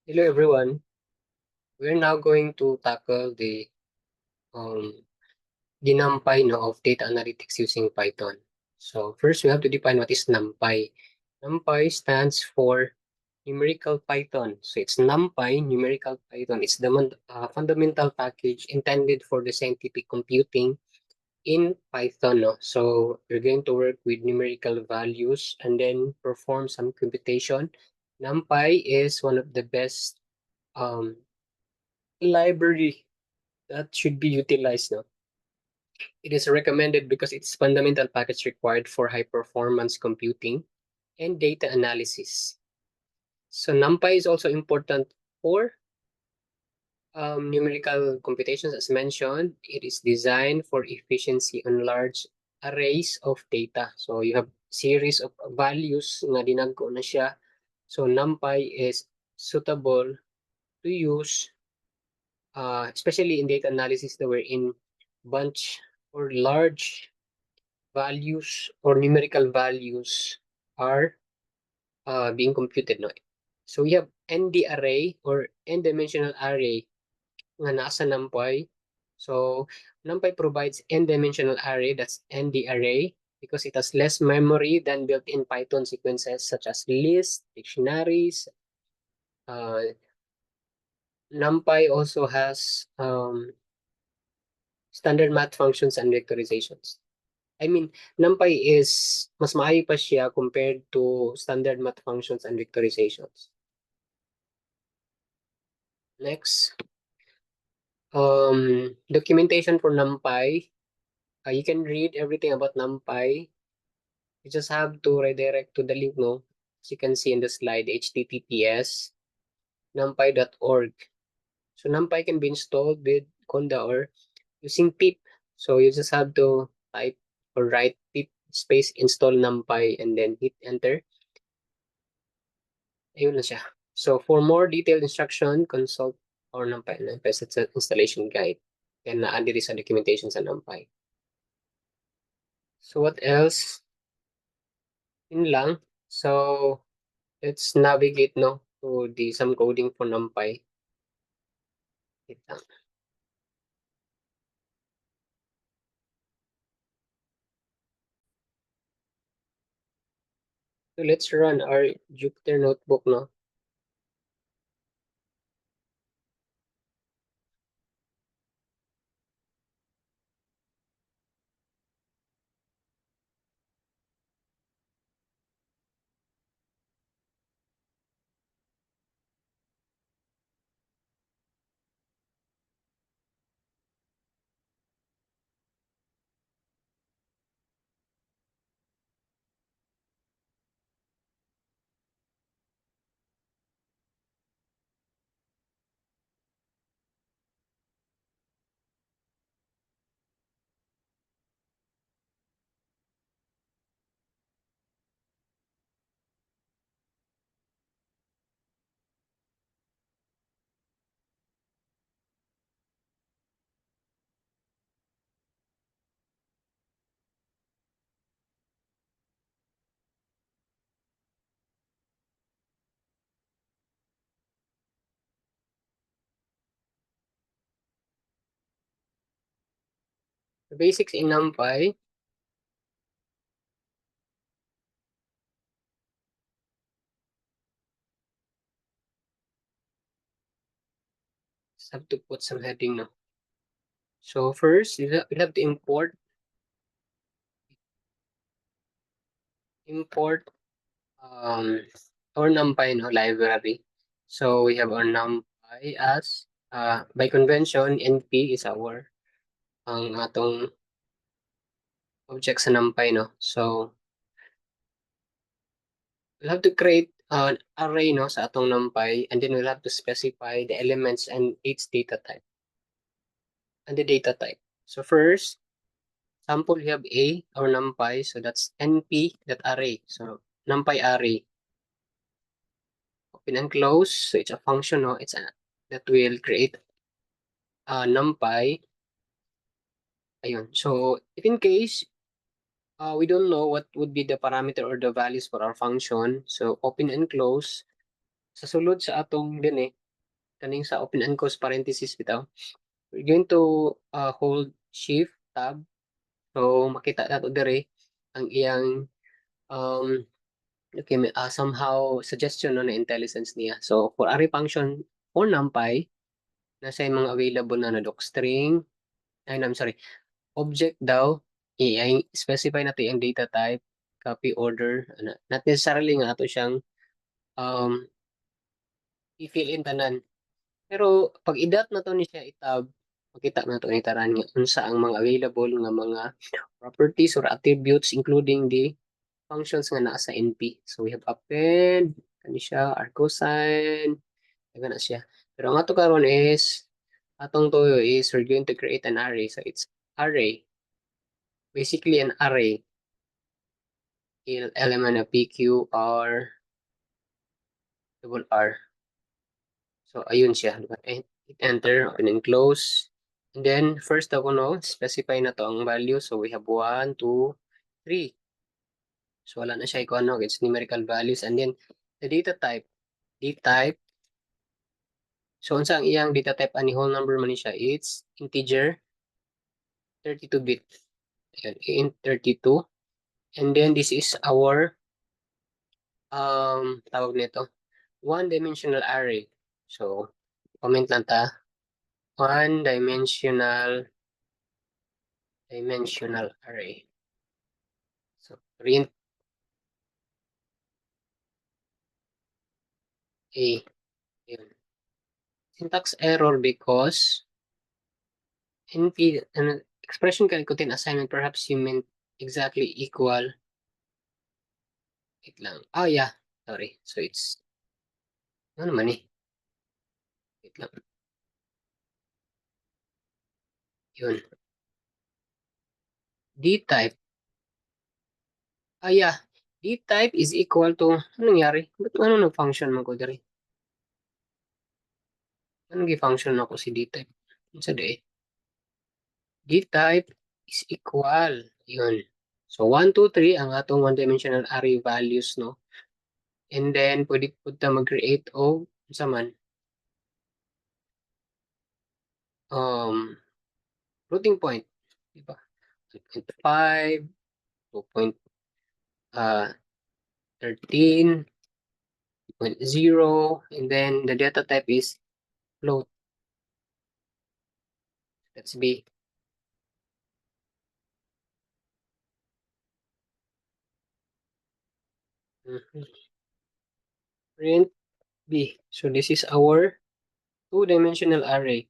Hello everyone. We're now going to tackle um, the NumPy of data analytics using Python. So first we have to define what is NumPy. NumPy stands for numerical Python. So it's NumPy, numerical Python. It's the fundamental package intended for the scientific computing in Python. No? So we're going to work with numerical values and then perform some computation. NumPy is one of the best um, library that should be utilized now. It is recommended because it's fundamental package required for high performance computing and data analysis. So NumPy is also important for numerical computations. As mentioned, it is designed for efficiency on large arrays of data. So you have series of values nga dinagko na siya. So NumPy is suitable to use especially in data analysis that we're in bunch or large values or numerical values are being computed. No? So we have ND array or n-dimensional array nga nasa NumPy. So NumPy provides n-dimensional array, that's ND array, because it has less memory than built-in Python sequences such as lists, dictionaries. NumPy also has standard math functions and vectorizations. I mean, NumPy is mas maayo pa siya compared to standard math functions and vectorizations. Next, documentation for NumPy. You can read everything about NumPy. You just have to redirect to the link, no? As you can see in the slide, https numpy.org. So NumPy can be installed with Conda or using pip. So you just have to type or write pip space install NumPy and then hit enter. Ayun na siya. So for more detailed instruction, consult our NumPy installation guide. Then naa diri sa documentation sa NumPy. So what else? Yun lang. So let's navigate no to the some coding for NumPy. Wait lang. So let's run our Jupyter notebook no. The basics in NumPy. Just have to put some heading no. So first, you have to import our NumPy no library. So we have our NumPy as by convention NP is our ang atong object sa NumPy no. So we'll have to create an array no sa atong NumPy and then we'll have to specify the elements and its data type and the data type. So first, sample we have A or NumPy, so that's NP that array. So NumPy array. Open and close. So it's a function no, that will create NumPy. Ayun. So if in case we don't know what would be the parameter or the values for our function, so open and close. sa sulod sa atong din kaning sa open and close parenthesis bitaw, we're going to hold shift tab. So makita nato dire ang iyang um okay, somehow suggestion no na intelligence niya. So for array function for numpy, nasa yung mga available na docstring, I'm sorry, object daw, specify nato yung data type, copy order, not necessarily nga ato siyang um, i-fill in tanan. Pero pag i-dot na to ni siya itab, makita na to ni taran nga unsa ang mga available nga mga properties or attributes including the functions nga naa sa NP. So we have append, kani siya, arcosine, daga na siya. Pero ang ato karon is atong toyo is we're going to create an array. So it's array. Basically an array. Element of PQ R double R. So ayun siya. Diba? Hit enter, open and close. And then first ako no, specify na to ang value. So we have 1, 2, 3. So wala na siya ikuha no, it's numerical values. And then the data type. Data type. So unsa ang iyang data type ani whole number man ni siya? It's integer 32-bit. Ayan, int 32. And then this is our tawag nito, one-dimensional array. So comment lang ta, one-dimensional array. So print A. Yun. Syntax error because NP expression can contain assignment, perhaps you meant exactly equal. Wait lang. Oh yeah, sorry. So it's ano naman wait lang. Yun. D-type. Ah yeah, D-type is equal to ano nangyari? Ba't ano nag-function mo ko diri? Anong gi-function ako si D-type? Sa D-type is equal. Yun. So 1, 2, 3 ang atong one-dimensional array values no. And then pwede po ta mag-create of sa man floating point, di ba? 2.5, 2.13, 2.0, and then the data type is float. Let's be print B. So this is our two-dimensional array.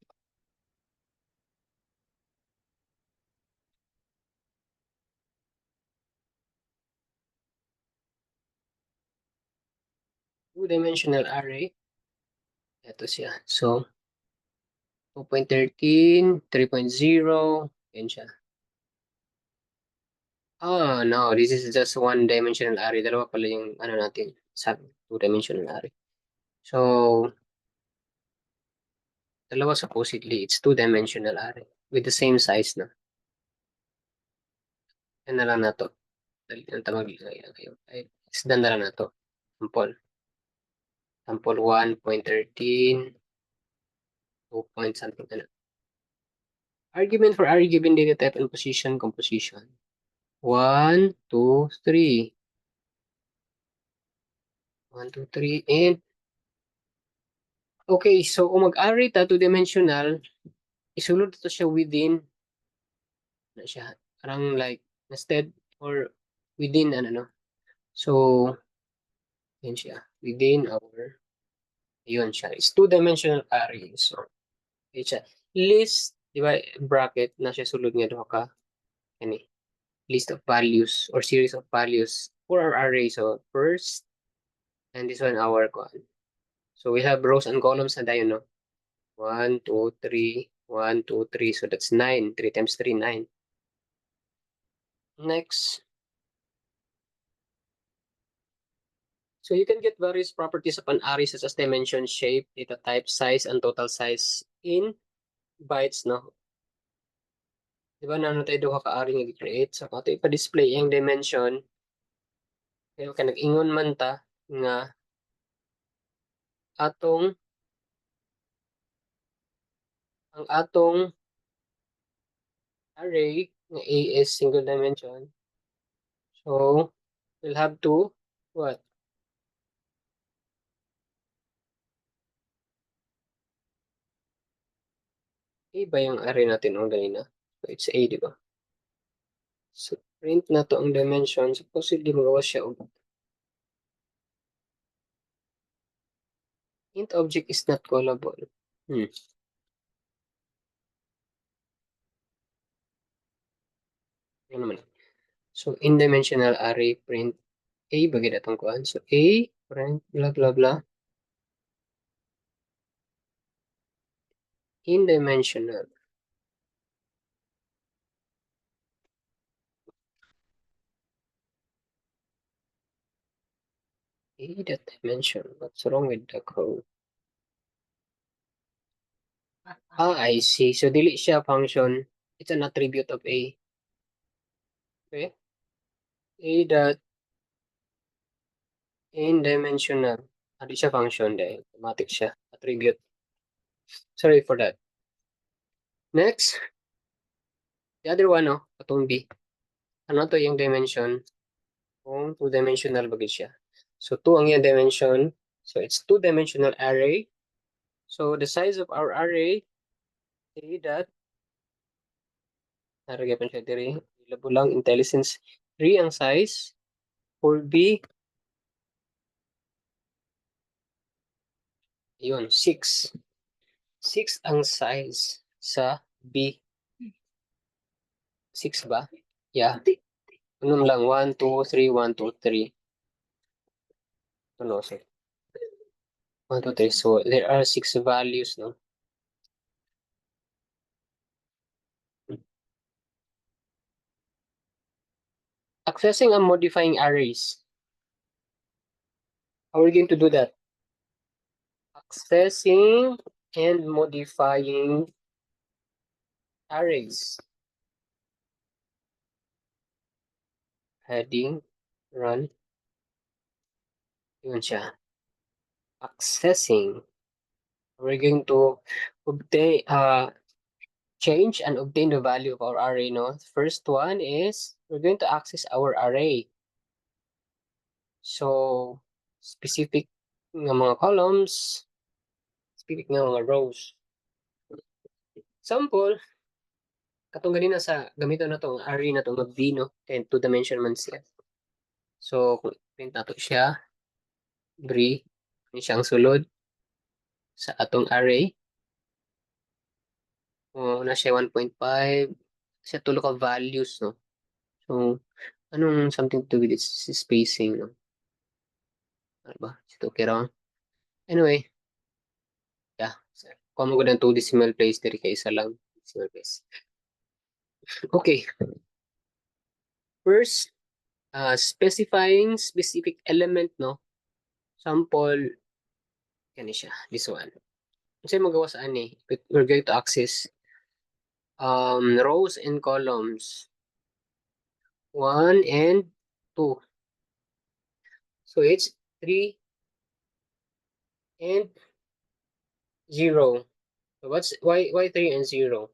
Two-dimensional array. Ito siya. So 2.13, 3.0, yan siya. Oh, no, this is just one-dimensional array. Dalawa pala yung ano natin sa two-dimensional array. So, dalawa supposedly, it's two-dimensional array with the same size na. Yan na lang na to. Dali na tamag ay, isdan na lang na to. Sample. Sample 1.13, 2 point something na. Argument for array given data type and position composition. 1, 2, 3. 1, 2, 3, and okay, so kung mag-array ta two-dimensional, isulod ito siya within na siya. Parang like nested or within ano no. So, yan siya. Within our, yun siya. It's two-dimensional array. So, yun siya. List, di ba, bracket na siya sulod nga doon ka. Yan list of values or series of values for our array. So, first, and this one our one. So, we have rows and columns na tayo, no? 1, 2, 3, 1, 2, 3. So, that's 9. 3 times 3, 9. Next. So you can get various properties of an array such as dimension, shape, data type, size, and total size in bytes, no? Di ba na tayo doon ka-array nga i-create? So kung ito ipa-display yung dimension, kaya ka nag-ingon man ta nga atong array nga A is single dimension. So we'll have to what? A ba yung array natin nung ganina? So it's A, di ba? So print na to ang dimension. Supposedly magawa siya og int object is not callable. Ano naman. So in-dimensional array print A bagay atong kuan. So A print blah blah blah in-dimensional. A that dimension. What's wrong with the code? I see. So dili siya function. It's an attribute of A. Okay? A dot in-dimensional. Di siya function dahil automatic siya. Attribute. Sorry for that. Next. The other one, no? Atong B. Ano to yung dimension? Kung two-dimensional bagay siya. So 2 ang yung dimension. So it's two-dimensional array. So the size of our array, A dot, naragay pa siya diri. Available lang, intelligence 3 ang size. For B, yun, 6. 6 ang size sa B. 6 ba? Yeah. Ano lang, 1, 2, 3, 1, 2, 3. Ano, so 1, 2, 3. So there are 6 values, no? Accessing and modifying arrays. How are we going to do that? Accessing and modifying arrays. Heading, run. Yun siya. Accessing. We're going to obtain, change and obtain the value of our array, no? First one is, we're going to access our array. So, specific nga mga columns, specific nga mga rows. Example, katong ganina sa gamiton na tong array na tong mag-B, no? And two-dimension man siya. So, kung print nato siya, BRI, ni siyang sulod sa atong array. Na siya 1.5, siya tulo ka values, no? So, anong something to do with its spacing, no? Ano ba? Ito okay raw. Anyway, yeah. So, kung mo ng 2 decimal place, diri kay isa lang decimal place. Okay. First, specifying specific element, no? Sample, yan siya, this one. Kasi magawa saan eh? We're going to access rows and columns. 1 and 2. So it's 3 and 0. So why 3 and 0?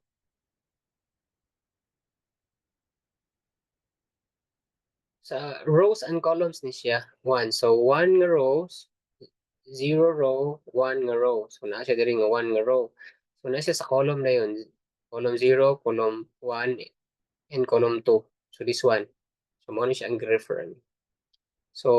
Sa rows and columns ni siya, 1. So 1 nga rows, 0 row, 1 nga row. So naa siya diri nga 1 nga row. So naa siya sa column na yun. Column 0, column 1, and column 2. So this one. So mo ni siya ang refer. So